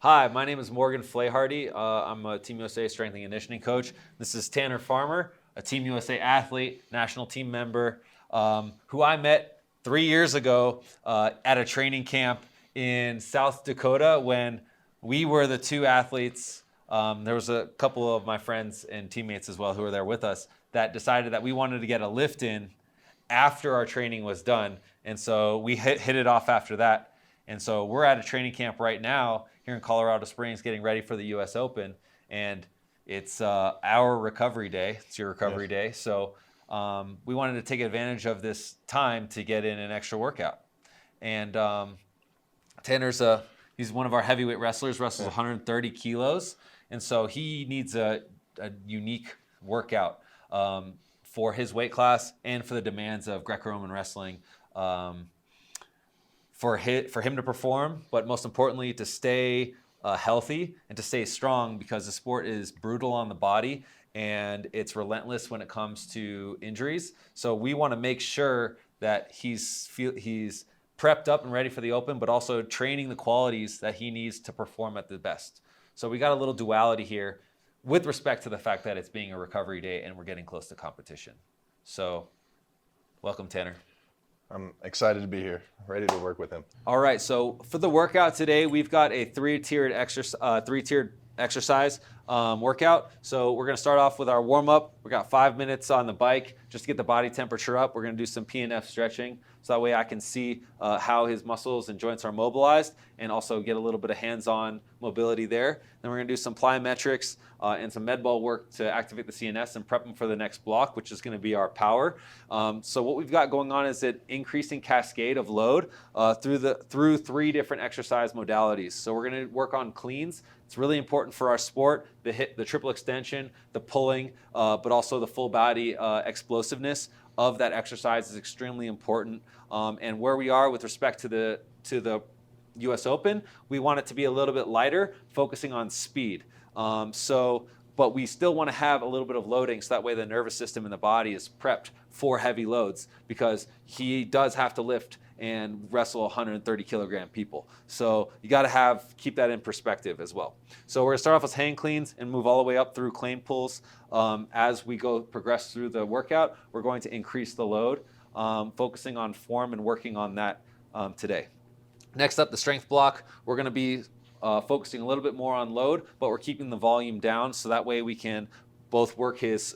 Hi, my name is Morgan Flayhardy. I'm a Team USA strength and conditioning coach. This is Tanner Farmer, a Team USA athlete, national team member, who I met 3 years ago at a training camp in South Dakota when we were the two athletes. There was a couple of my friends and teammates as well who were there with us that decided that we wanted to get a lift in after our training was done. And so we hit it off after that. And so we're at a training camp right now here in Colorado Springs getting ready for the US Open. And it's our recovery day. It's your recovery day. So we wanted to take advantage of this time to get in an extra workout. And Tanner's he's one of our heavyweight wrestlers, wrestles 130 kilos. And so he needs a unique workout for his weight class and for the demands of Greco-Roman wrestling. For him to perform, but most importantly, to stay healthy and to stay strong, because the sport is brutal on the body and it's relentless when it comes to injuries. So we want to make sure that he's prepped up and ready for the Open, but also training the qualities that he needs to perform at the best. So we got a little duality here with respect to the fact that it's being a recovery day and we're getting close to competition. So welcome, Tanner. I'm excited to be here, ready to work with him. All right, so for the workout today, we've got a three-tiered exercise workout. So we're going to start off with our warm-up. We got 5 minutes on the bike just to get the body temperature up. We're going to do some PNF stretching, so that way I can see how his muscles and joints are mobilized and also get a little bit of hands-on mobility there. Then we're going to do some plyometrics and some med ball work to activate the CNS and prep him for the next block, which is going to be our power. So what we've got going on is an increasing cascade of load through 3 different exercise modalities. So we're going to work on cleans. It's really important for our sport, the triple extension, the pulling, but also the full body explosiveness of that exercise is extremely important. And where we are with respect to the US Open, we want it to be a little bit lighter, focusing on speed. But we still want to have a little bit of loading, so that way the nervous system in the body is prepped for heavy loads, because he does have to lift and wrestle 130 kilogram people. So you got to keep that in perspective as well. So we're going to start off with hang cleans and move all the way up through claim pulls. As we progress through the workout, we're going to increase the load, focusing on form and working on that today. Next up, the strength block. We're going to be focusing a little bit more on load, but we're keeping the volume down, so that way we can both work his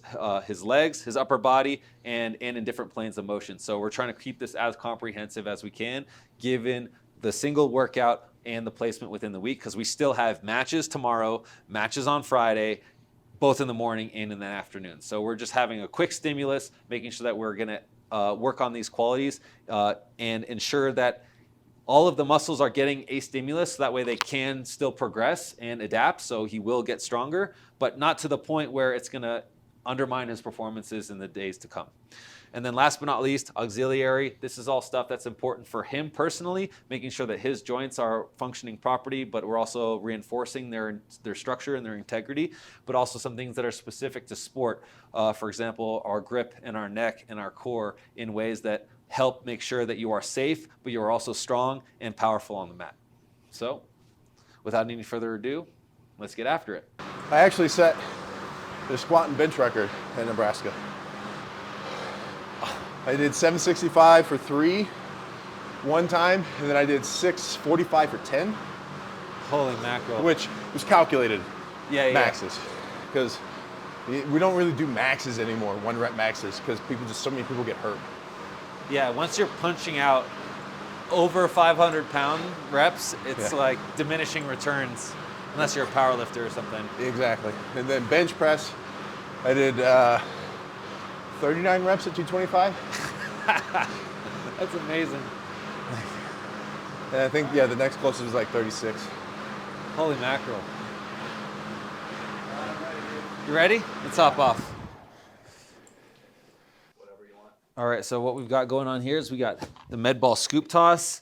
legs, his upper body, and in different planes of motion. So we're trying to keep this as comprehensive as we can, given the single workout and the placement within the week, because we still have matches tomorrow, matches on Friday, both in the morning and in the afternoon. So we're just having a quick stimulus, making sure that we're going to work on these qualities and ensure that all of the muscles are getting a stimulus, so that way they can still progress and adapt, so he will get stronger, but not to the point where it's going to undermine his performances in the days to come. And then last but not least, auxiliary. This is all stuff that's important for him personally, making sure that his joints are functioning properly, but we're also reinforcing their structure and their integrity, but also some things that are specific to sport. For example, our grip and our neck and our core, in ways that help make sure that you are safe, but you are also strong and powerful on the mat. So, without any further ado, let's get after it. I actually set the squat and bench record in Nebraska. I did 765 for 3 one time, and then I did 645 for 10. Holy mackerel. Which was calculated maxes. Yeah. Because we don't really do maxes anymore, 1 rep maxes, because so many people get hurt. Yeah, once you're punching out over 500-pound reps, it's like diminishing returns, unless you're a power lifter or something. Exactly. And then bench press, I did 39 reps at 225. That's amazing. And I think, the next closest was like 36. Holy mackerel. You ready? Let's hop off. All right, so what we've got going on here is we got the med ball scoop toss,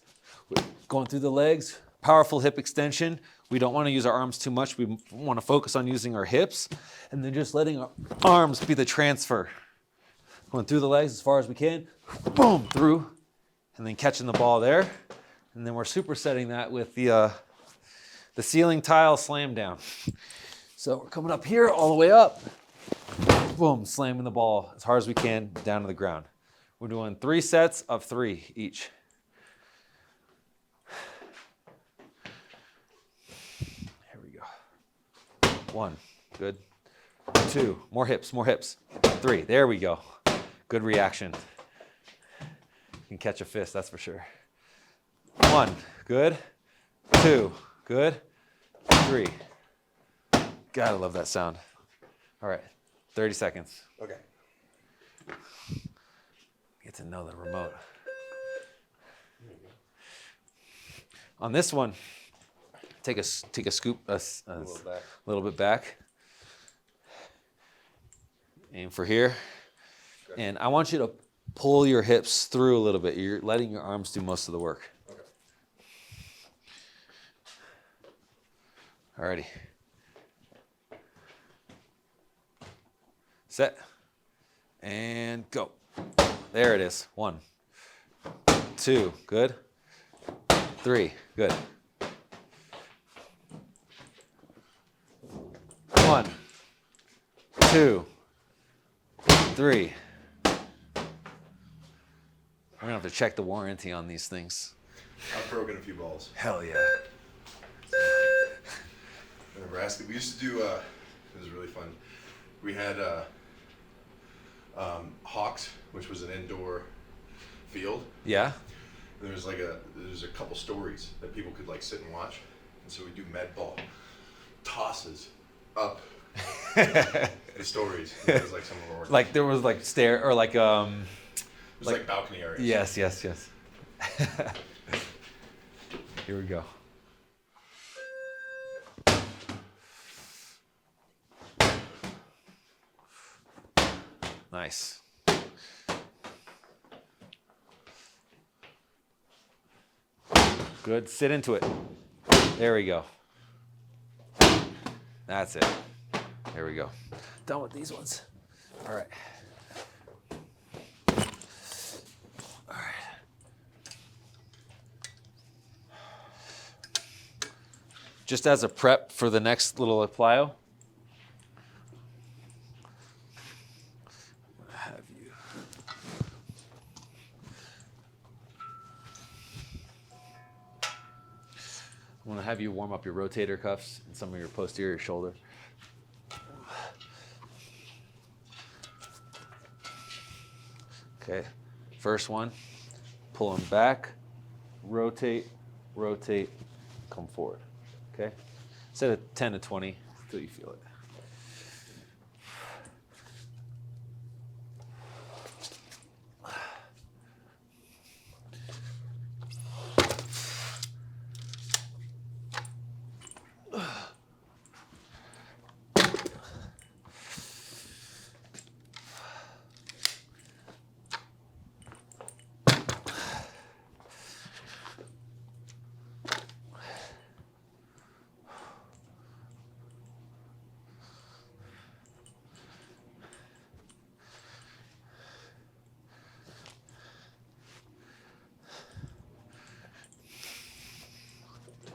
going through the legs, powerful hip extension. We don't want to use our arms too much. We want to focus on using our hips, and then just letting our arms be the transfer. Going through the legs as far as we can, boom, through, and then catching the ball there. And then we're supersetting that with the the ceiling tile slam down. So we're coming up here all the way up. Boom, slamming the ball as hard as we can down to the ground. We're doing 3 sets of 3 each. Here we go. 1, good. 2, more hips, more hips. 3, there we go. Good reaction. You can catch a fist, that's for sure. 1, good. 2, good. 3. Gotta love that sound. All right, 30 seconds. Okay. Get to know the remote. On this one, take a scoop, a little bit back. Aim for here. Okay. And I want you to pull your hips through a little bit. You're letting your arms do most of the work. Okay. Alrighty. Set. And go. There it is. 1, 2, good. 3, good. 1, 2, 3. We're gonna have to check the warranty on these things. I've broken a few balls. Hell yeah. In Nebraska, we used to do. It was really fun. We had Hawks, which was an indoor field. Yeah? There's a couple stories that people could like sit and watch, and so we do med ball tosses up the stories. It was like some of our work. Like there was like stair or like it was like balcony areas. Yes. Here we go. Nice. Good. Sit into it. There we go. That's it. There we go. Done with these ones. All right. All right. Just as a prep for the next little plyo, have you. I'm going to have you warm up your rotator cuffs and some of your posterior shoulder. Okay, first one, pull them back, rotate, rotate, come forward. Okay, set it 10 to 20 until you feel it.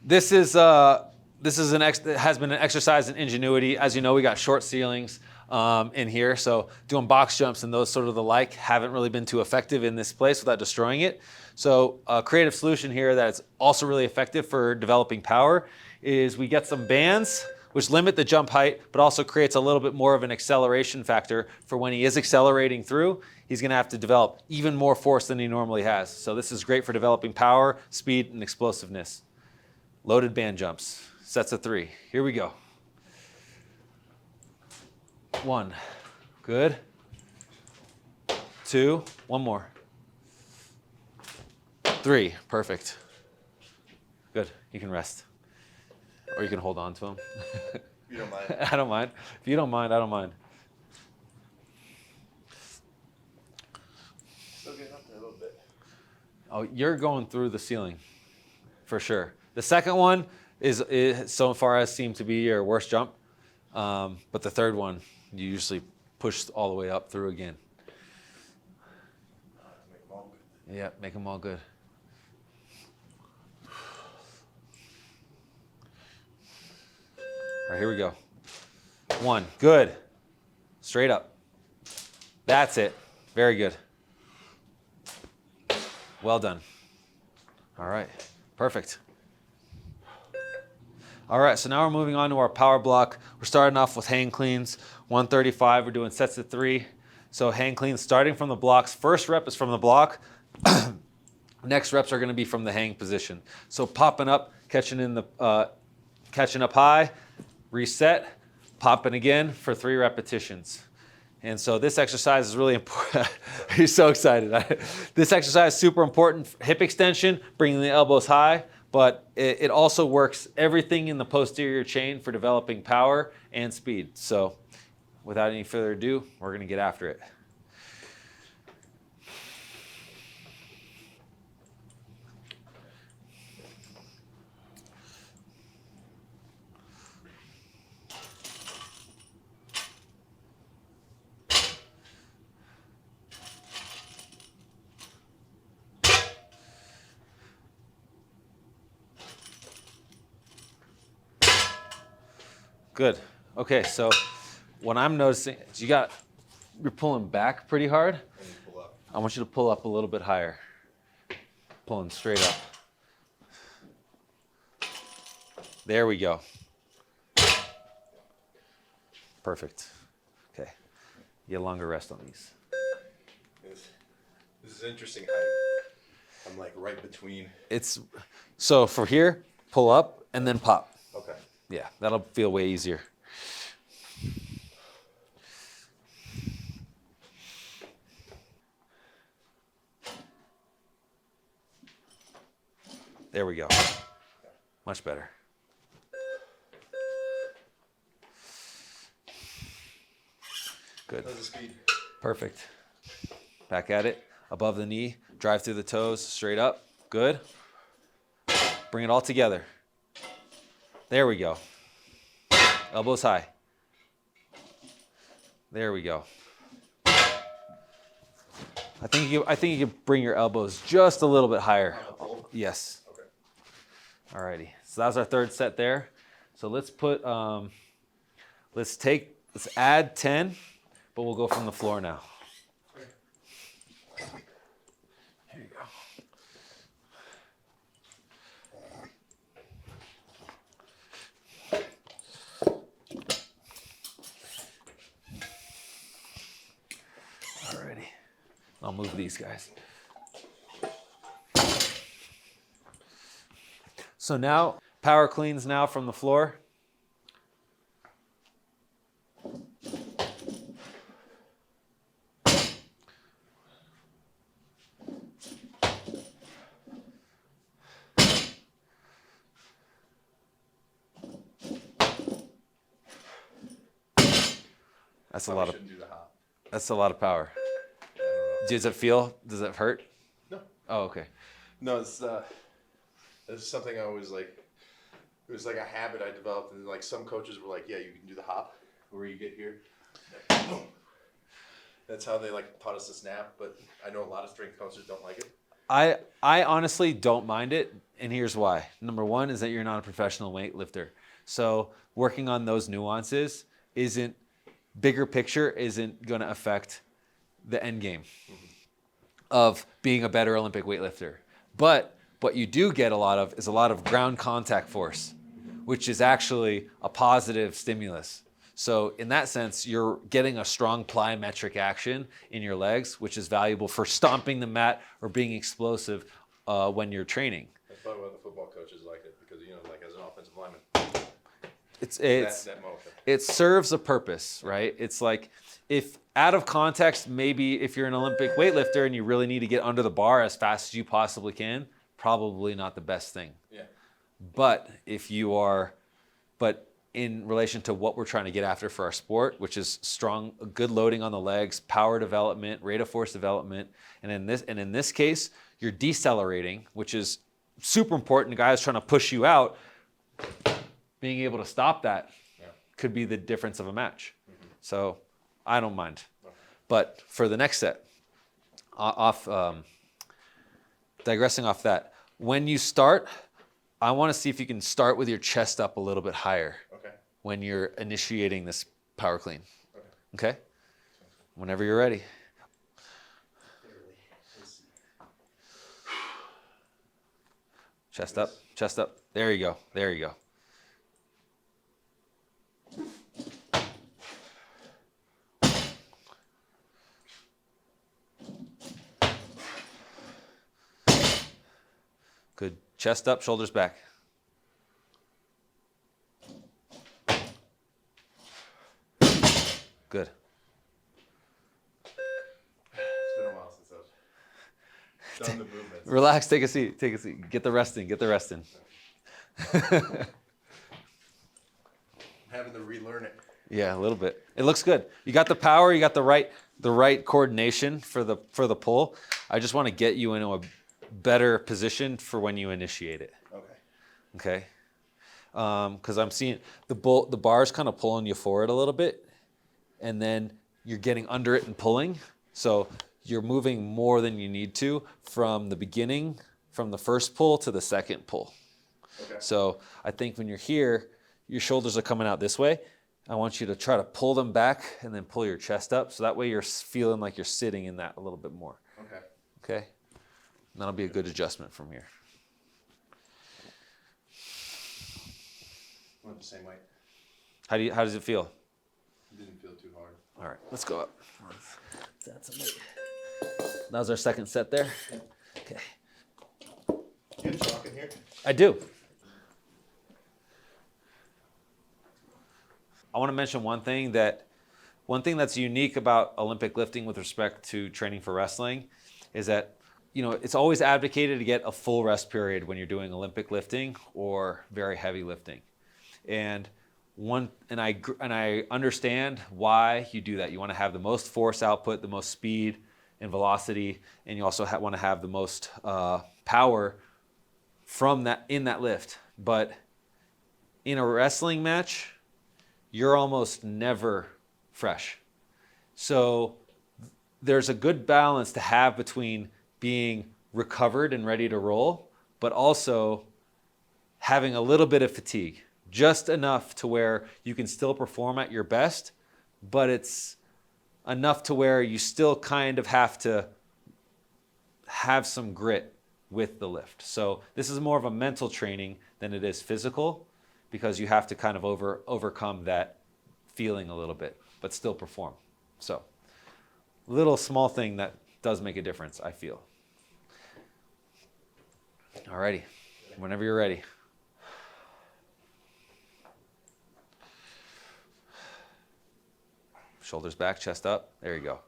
This has been an exercise in ingenuity. As you know, we got short ceilings in here, so doing box jumps and those sort of the like haven't really been too effective in this place without destroying it. So a creative solution here that's also really effective for developing power is we get some bands which limit the jump height, but also creates a little bit more of an acceleration factor for when he is accelerating through. He's gonna have to develop even more force than he normally has. So this is great for developing power, speed, and explosiveness. Loaded band jumps, sets of 3. Here we go. 1, good. 2, one more. 3, perfect. Good, you can rest. Or you can hold on to them. You don't mind? I don't mind. If you don't mind, I don't mind. Still getting up there a little bit. Oh, you're going through the ceiling, for sure. The second one is so far has seemed to be your worst jump, but the third one you usually push all the way up through again. Make them all good. Yeah, make them all good. right, here we go. 1, good. Straight up. That's it. Very good. Well done. All right, perfect. All right, so now we're moving on to our power block. We're starting off with hang cleans, 135. We're doing sets of 3. So hang cleans starting from the blocks. First rep is from the block. Next reps are going to be from the hang position. So popping up, catching up high, reset, popping again for 3 repetitions. And so this exercise is really important. He's so excited. This exercise is super important. Hip extension, bringing the elbows high, but it also works everything in the posterior chain for developing power and speed. So without any further ado, we're going to get after it. Good. Okay, so what I'm noticing is you're pulling back pretty hard. Pull up. I want you to pull up a little bit higher. Pulling straight up. There we go. Perfect. Okay. Get a longer rest on these. This is interesting how I'm like right between. So for here, pull up and then pop. Okay. Yeah, that'll feel way easier. There we go. Much better. Good. How's the speed? Perfect. Back at it. Above the knee. Drive through the toes. Straight up. Good. Bring it all together. There we go. Elbows high. There we go. I think you can bring your elbows just a little bit higher. Yes. Okay. Alrighty. So that was our third set there. So let's add 10, but we'll go from the floor now. Here you go. Alrighty. I'll move these guys. So now, power cleans now from the floor. That's a lot of. Shouldn't do the hop. That's a lot of power. Does it hurt? No. Oh, okay. No, this is something I always like. It was like a habit I developed, and like some coaches were like, "Yeah, you can do the hop, where you get here." Boom. That's how they like taught us to snap. But I know a lot of strength coaches don't like it. I honestly don't mind it, and here's why. Number one is that you're not a professional weightlifter, so working on those nuances bigger picture isn't going to affect the end game of being a better Olympic weightlifter. But what you do get a lot of is a lot of ground contact force, which is actually a positive stimulus. So in that sense, you're getting a strong plyometric action in your legs, which is valuable for stomping the mat or being explosive when you're training. That's probably why the football coaches like it, because like as an offensive lineman, that motion. It serves a purpose, right? It's like if out of context, maybe if you're an Olympic weightlifter and you really need to get under the bar as fast as you possibly can, probably not the best thing. Yeah. But in relation to what we're trying to get after for our sport, which is strong, good loading on the legs, power development, rate of force development, and in this case, you're decelerating, which is super important. A guy is trying to push you out. Being able to stop that could be the difference of a match. Mm-hmm. So I don't mind. Okay. But for the next set, digressing off that, when you start, I want to see if you can start with your chest up a little bit higher. Okay. when you're initiating this power clean. Okay. Okay? Whenever you're ready. Chest up, chest up. There you go. There you go. Good. Chest up, shoulders back. Good. It's been a while since I've done the movements. Relax, take a seat, take a seat. Get the rest in, get the rest in. I'm having to relearn it. Yeah, a little bit. It looks good. You got the power, you got the right coordination for the pull. I just want to get you into a better position for when you initiate it. Okay. Okay? Because I'm seeing the bar's kind of pulling you forward a little bit, and then you're getting under it and pulling. So you're moving more than you need to from the beginning, from the first pull to the second pull. Okay. So I think when you're here, your shoulders are coming out this way. I want you to try to pull them back and then pull your chest up. So that way you're feeling like you're sitting in that a little bit more. Okay. Okay? And that'll be a good adjustment from here. Went the same way. How does it feel? It didn't feel too hard. All right, let's go up. That's some weight. That was our second set there. Okay. You have chalk in here? I do. I want to mention one thing that's unique about Olympic lifting with respect to training for wrestling is that, it's always advocated to get a full rest period when you're doing Olympic lifting or very heavy lifting. And I understand why you do that. You want to have the most force output, the most speed and velocity, and you also want to have the most power from that in that lift. But in a wrestling match, you're almost never fresh. So there's a good balance to have between being recovered and ready to roll, but also having a little bit of fatigue, just enough to where you can still perform at your best, but it's enough to where you still kind of have to have some grit with the lift. So this is more of a mental training than it is physical, because you have to kind of overcome that feeling a little bit, but still perform. So, little small thing that does make a difference, I feel. Alrighty, whenever you're ready. Shoulders back, chest up. There you go.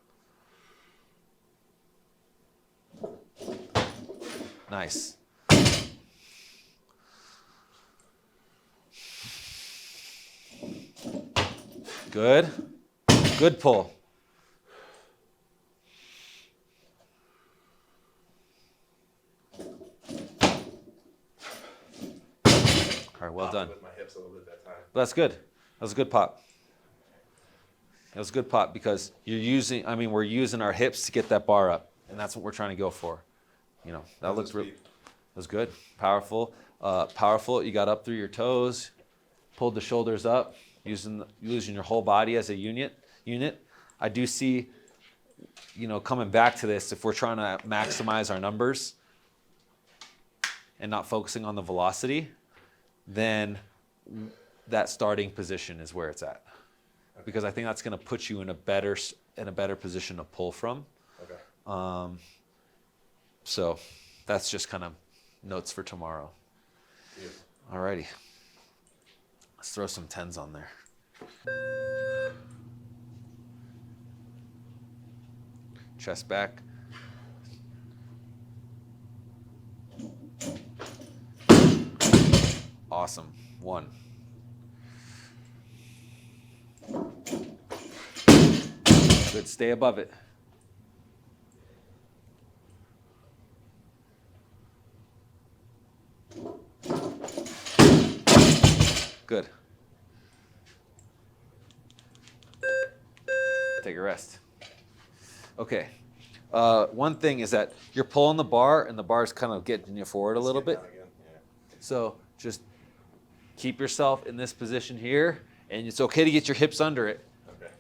Nice. Good. Good pull. All right, well done. With my hips a little bit that time. That's good. That was a good pop. That was a good pop because we're using our hips to get that bar up, and that's what we're trying to go for. That looks really, that was good. Powerful. Powerful. You got up through your toes, pulled the shoulders up, using your whole body as a unit. I do see, coming back to this, if we're trying to maximize our numbers and not focusing on the velocity, then that starting position is where it's at. Because I think that's going to put you in a better position to pull from. Okay. So that's just kind of notes for tomorrow. Beautiful. Alrighty. Let's throw some 10s on there. Chest back. Awesome. 1. Good. Stay above it. Good. Take a rest. Okay. One thing is that you're pulling the bar, and the bar's kind of getting you forward a little bit. Down again. Yeah. So just Keep yourself in this position here, and it's okay to get your hips under it. Okay.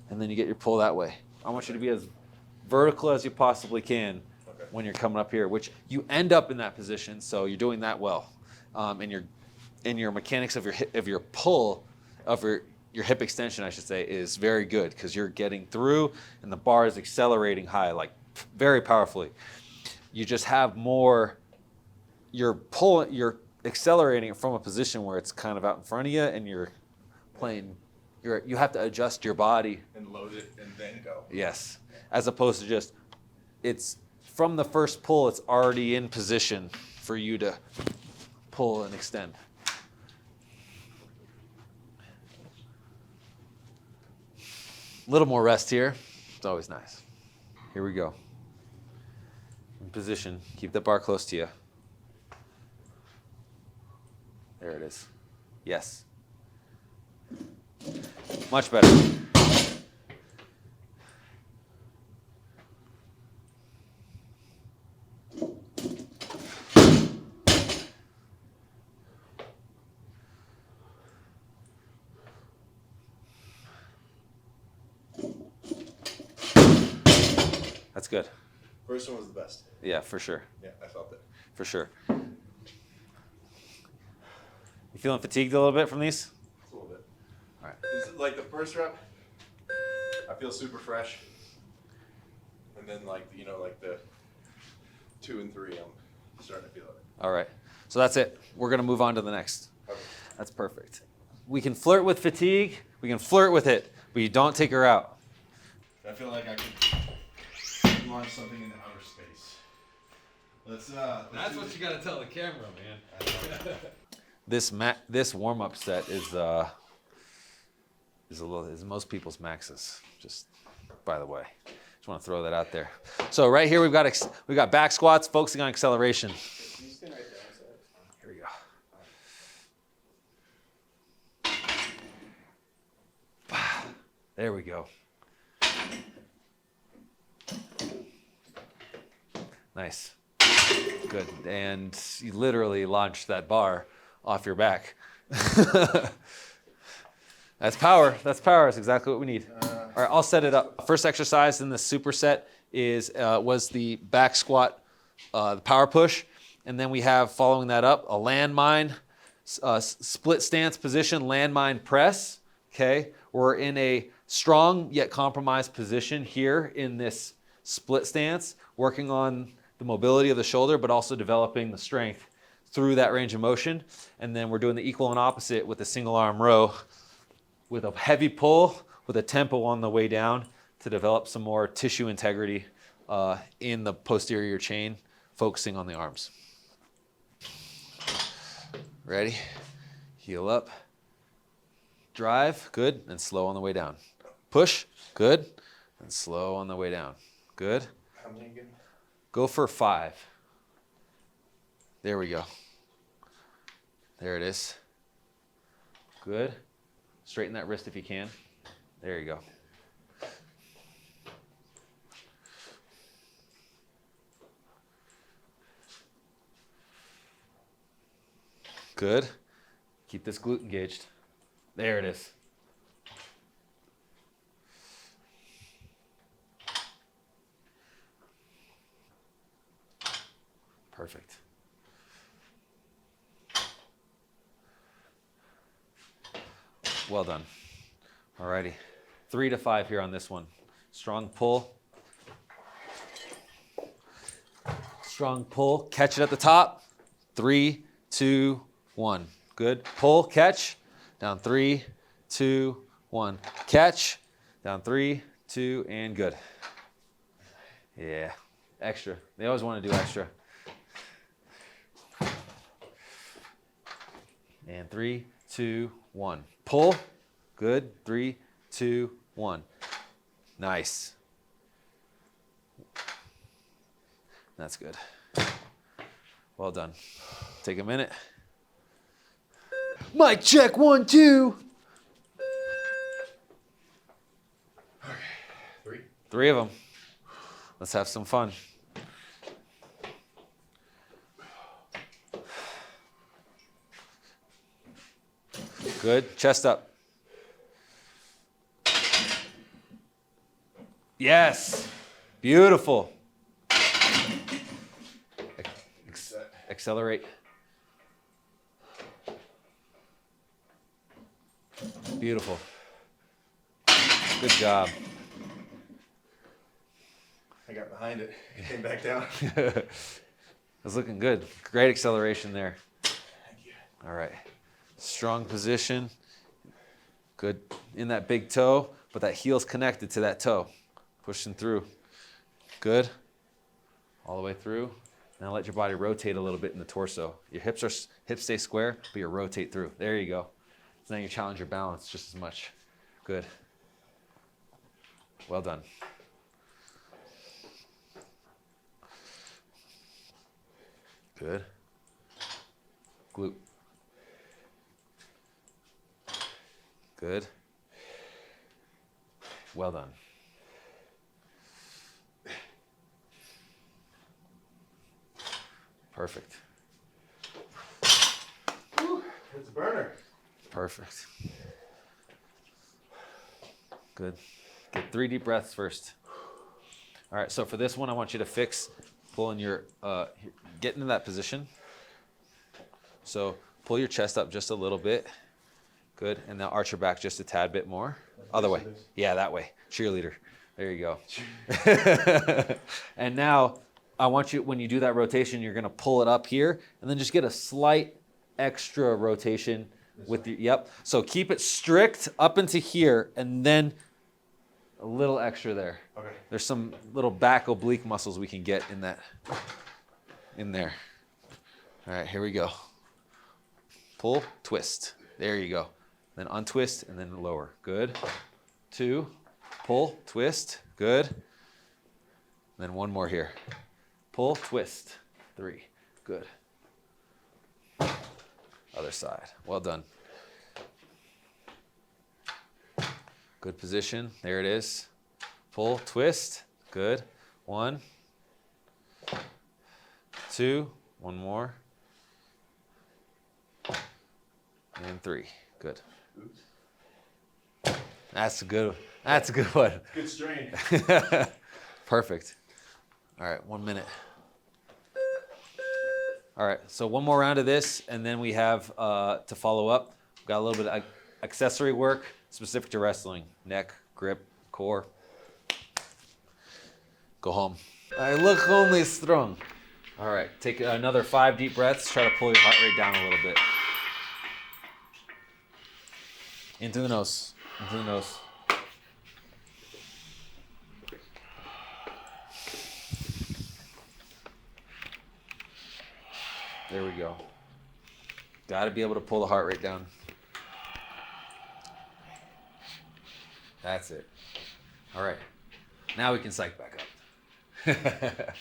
And then you get your pull that way. I want you to be as vertical as you possibly can when you're coming up here, which you end up in that position, so you're doing that well. And your mechanics of your pull, of your hip extension, I should say, is very good because you're getting through and the bar is accelerating high, like very powerfully. You just have more, you're accelerating it from a position where it's kind of out in front of you and you're playing, you have to adjust your body. And load it and then go. Yes. As opposed to just, it's from the first pull, it's already in position for you to pull and extend. A little more rest here. It's always nice. Here we go. In position. Keep the bar close to you. There it is. Yes. Much better. That's good. First one was the best. Yeah, for sure. Yeah, I felt it. For sure. You feeling fatigued a little bit from these? A little bit. All right. This is like the first rep, I feel super fresh. And then like the 2 and 3, I'm starting to feel it. All right. So that's it. We're going to move on to the next. Okay. That's perfect. We can flirt with fatigue. We can flirt with it, but you don't take her out. I feel like I can launch something into outer space. Let's That's what you got to tell the camera, man. This warm-up set is most people's maxes. Just by the way, just want to throw that out there. So right here we've got back squats focusing on acceleration. Here we go. There we go. Nice. Good. And you literally launched that bar off your back. That's power. That's power. That's exactly what we need. All right, I'll set it up. First exercise in the superset was the back squat, the power push. And then we have, following that up, a landmine, split stance position, landmine press. Okay, we're in a strong yet compromised position here in this split stance, working on the mobility of the shoulder, but also developing the strength through that range of motion. And then we're doing the equal and opposite with a single arm row with a heavy pull with a tempo on the way down to develop some more tissue integrity in the posterior chain, focusing on the arms. Ready? Heel up. Drive, good, and slow on the way down. Push, good, and slow on the way down. Good. How many again? Go for 5. There we go. There it is. Good. Straighten that wrist if you can. There you go. Good. Keep this glute engaged. There it is. Perfect. Well done. All righty. 3 to 5 here on this one. Strong pull. Strong pull. Catch it at the top. 3, 2, 1. Good. Pull, catch. Down 3, 2, 1. Catch. Down 3, 2, and good. Yeah. Extra. They always want to do extra. And 3, 2, 1. Pull. Good. 3, 2, 1. Nice. That's good. Well done. Take a minute. Mic check, 1, 2. Okay. 3. 3 of them. Let's have some fun. Good. Chest up. Yes. Beautiful. Accelerate. Beautiful. Good job. I got behind it. It came back down. That's looking good. Great acceleration there. Thank you. All right. Strong position. Good in that big toe, but that heel's connected to that toe. Pushing through. Good. All the way through. Now let your body rotate a little bit in the torso. Your hips stay square, but you rotate through. There you go. So now you challenge your balance just as much. Good. Well done. Good. Glute. Good. Well done. Perfect. Whew, it's a burner. Perfect. Good. Get 3 deep breaths first. All right, so for this one, I want you to fix pulling your, get into that position. So pull your chest up just a little bit. Good, and now arch your back just a tad bit more. Other way. Yeah, that way. Cheerleader. There you go. And now I want you, when you do that rotation, you're gonna pull it up here and then just get a slight extra rotation with your, yep. So keep it strict up into here and then a little extra there. Okay. There's some little back oblique muscles we can get in that, in there. All right, here we go. Pull, twist. There you go. Then untwist and then lower. Good. 2, pull, twist. Good. Then one more here. Pull, twist. 3. Good. Other side. Well done. Good position. There it is. Pull, twist. Good. 1, 2, one more. And 3. Good. Oops. That's a good one. Good strain. Perfect. All right, 1 minute. All right, so one more round of this, and then we have to follow up. We've got a little bit of accessory work specific to wrestling: neck, grip, core. Go home. I look only strong. All right, take another 5 deep breaths. Try to pull your heart rate down a little bit. Into the nose. Into the nose. There we go. Got to be able to pull the heart rate down. That's it. All right. Now we can psych back up.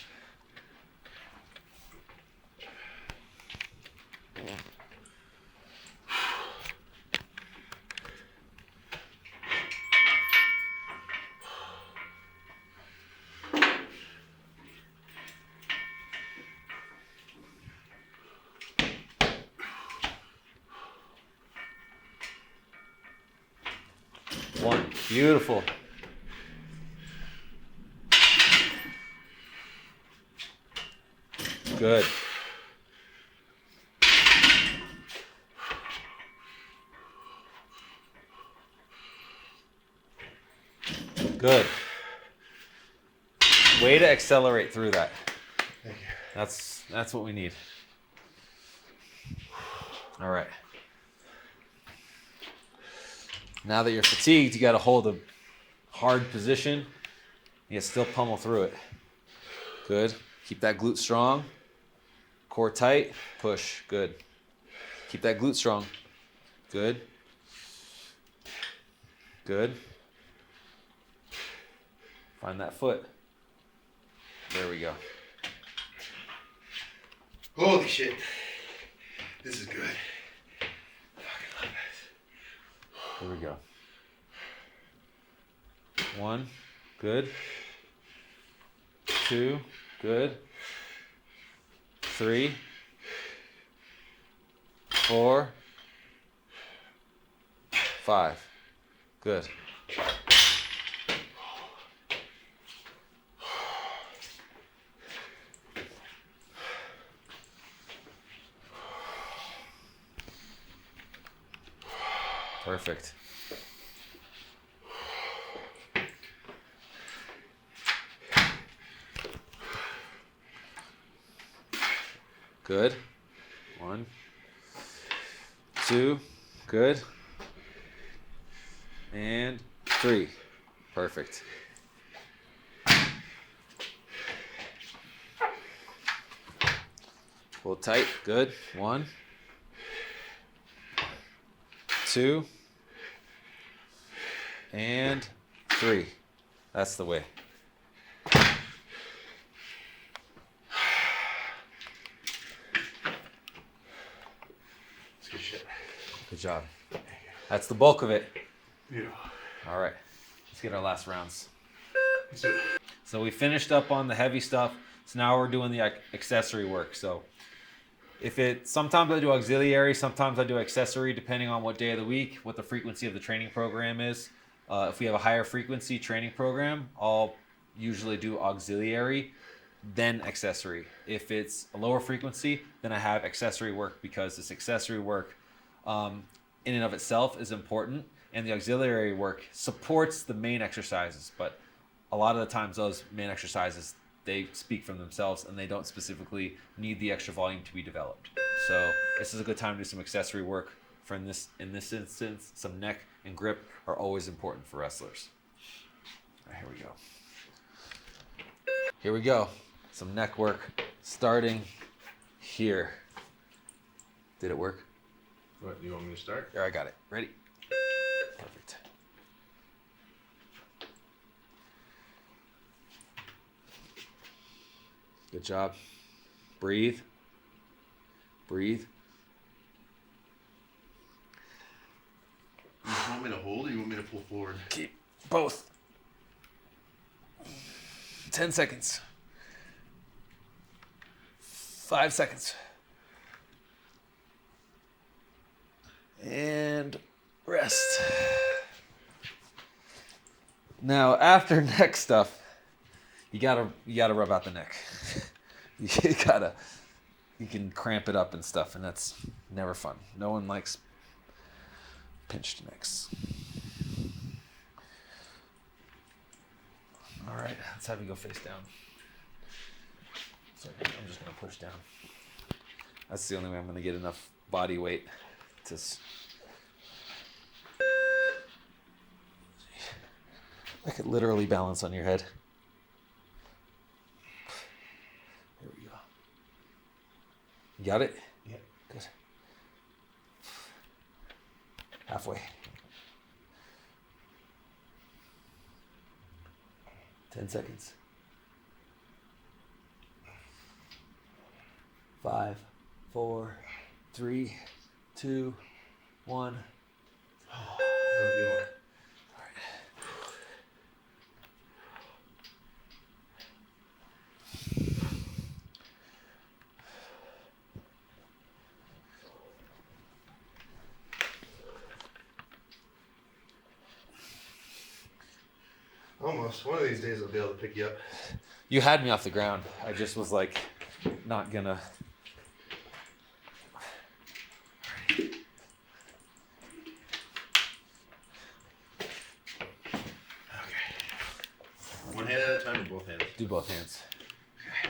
One. Beautiful. Good. Good. Way to accelerate through that. Thank you. That's what we need. All right. Now that you're fatigued, you got to hold a hard position. You still pummel through it. Good. Keep that glute strong. Core tight. Push. Good. Keep that glute strong. Good. Good. Find that foot. There we go. Holy shit. This is good. I fucking love this. Here we go. 1, good. 2, good. 3, 4, 5. Good. Perfect. Good. 1, 2. Good. And 3. Perfect. Pull tight. Good. 1, 2, and 3. That's the way. That's good shit. Good job. That's the bulk of it. Yeah. All right. Let's get our last rounds. Let's do it. So we finished up on the heavy stuff. So now we're doing the accessory work. So sometimes I do auxiliary, sometimes I do accessory, depending on what day of the week, what the frequency of the training program is. If we have a higher frequency training program, I'll usually do auxiliary, then accessory. If it's a lower frequency, then I have accessory work, because this accessory work in and of itself is important, and the auxiliary work supports the main exercises. But a lot of the times those main exercises, they speak from themselves and they don't specifically need the extra volume to be developed. So this is a good time to do some accessory work. For in this instance, some neck and grip are always important for wrestlers. All right, here we go. Here we go. Some neck work starting here. Did it work? What, you want me to start? Here, I got it. Ready? Perfect. Good job. Breathe. Breathe. You want me to hold or you want me to pull forward? Keep both. 10 seconds. 5 seconds. And rest. Now, after neck stuff, you gotta rub out the neck. You can cramp it up and stuff, and that's never fun. No one likes pinched necks. All right, let's have you go face down. So I'm just gonna push down. That's the only way I'm gonna get enough body weight to. I could literally balance on your head. There we go. You got it? Yeah. Good. Halfway. 10 seconds. 5, 4, 3, 2, 1. Almost. One of these days I'll be able to pick you up. You had me off the ground. I just was like, not gonna. One hand at a time or both hands? Do both hands.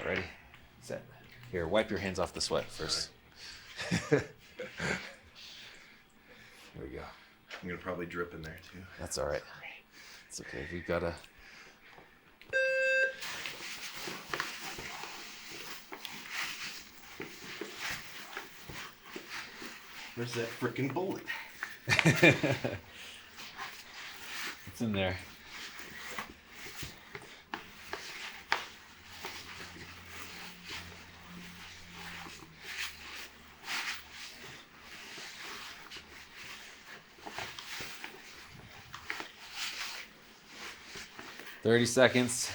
Ready? Set. Here, wipe your hands off the sweat first. Here we go. I'm gonna probably drip in there too. That's all right. It's okay. We've got to. Where's that freaking bullet? It's in there. "30 seconds."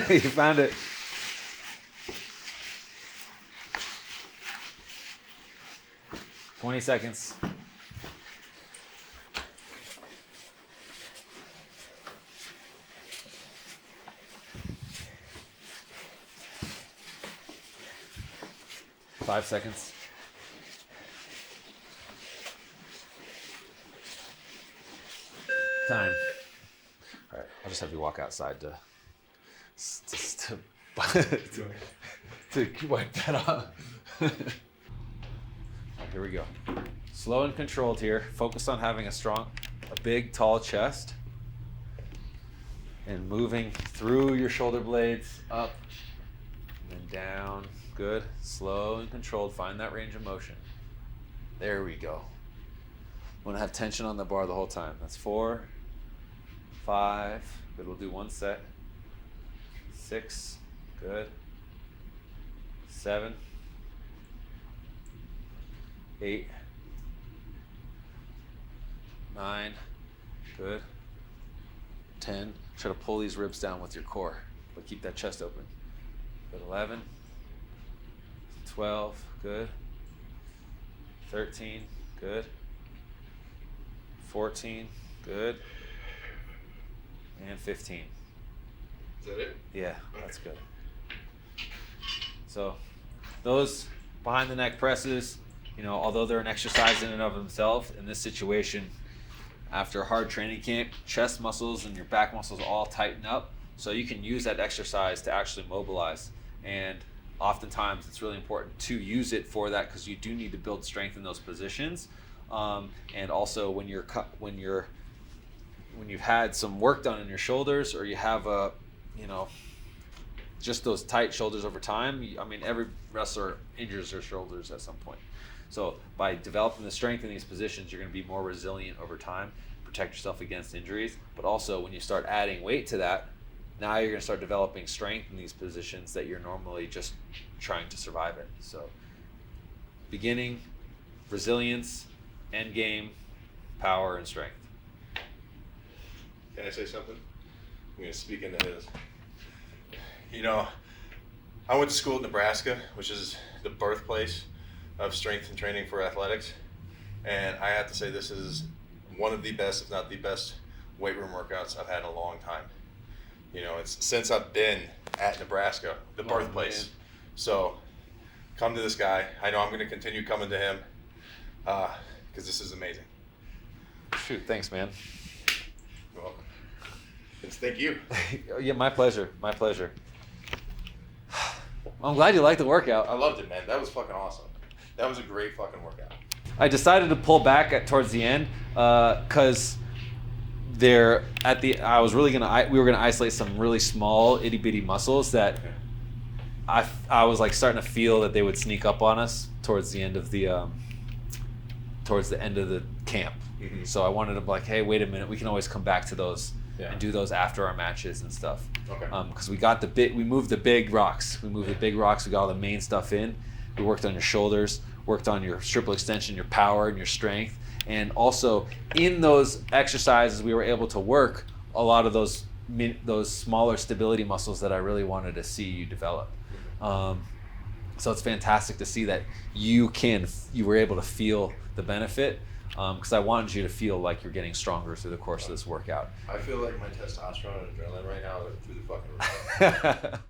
You found it. 20 seconds. Five seconds. Time. All right, I'll just have you walk outside to wipe that off. Here we go. Slow and controlled here. Focus on having a big, tall chest. And moving through your shoulder blades, up and then down. Good. Slow and controlled. Find that range of motion. There we go. Want to have tension on the bar the whole time. That's 4, 5. Good. We'll do one set. 6. Good. 7, 8, 9. Good. 10. Try to pull these ribs down with your core, but keep that chest open. Good. 11, 12. Good. 13. Good. 14. Good. And 15. Is that it? Yeah, that's good. So those behind the neck presses, although they're an exercise in and of themselves, in this situation, after a hard training camp, chest muscles and your back muscles all tighten up. So you can use that exercise to actually mobilize. And oftentimes it's really important to use it for that, because you do need to build strength in those positions. And also when you've had some work done in your shoulders, or you have just those tight shoulders over time. Every wrestler injures their shoulders at some point. So by developing the strength in these positions, you're going to be more resilient over time, protect yourself against injuries. But also when you start adding weight to that, now you're going to start developing strength in these positions that you're normally just trying to survive in. So beginning, resilience, end game, power, and strength. Can I say something? I'm going to speak into his. I went to school at Nebraska, which is the birthplace of strength and training for athletics. And I have to say this is one of the best, if not the best, weight room workouts I've had in a long time. It's since I've been at Nebraska, the birthplace. So come to this guy. I know I'm going to continue coming to him because this is amazing. Shoot, thanks, man. You're welcome. Thank you. Yeah, my pleasure. My pleasure. I'm glad you liked the workout. I loved it, man. That was fucking awesome. That was a great fucking workout. I decided to pull back towards the end because we were gonna isolate some really small itty bitty muscles that I was like starting to feel that they would sneak up on us towards the end of the camp. Mm-hmm. So I wanted to be like, hey, wait a minute, we can always come back to those and do those after our matches and stuff. Okay. Because we moved the big rocks. We got all the main stuff in. We worked on your shoulders, worked on your triple extension, your power, and your strength. And also in those exercises, we were able to work a lot of those smaller stability muscles that I really wanted to see you develop. So it's fantastic to see that you were able to feel the benefit, because I wanted you to feel like you're getting stronger through the course of this workout. I feel like my testosterone and adrenaline right now are through the fucking roof.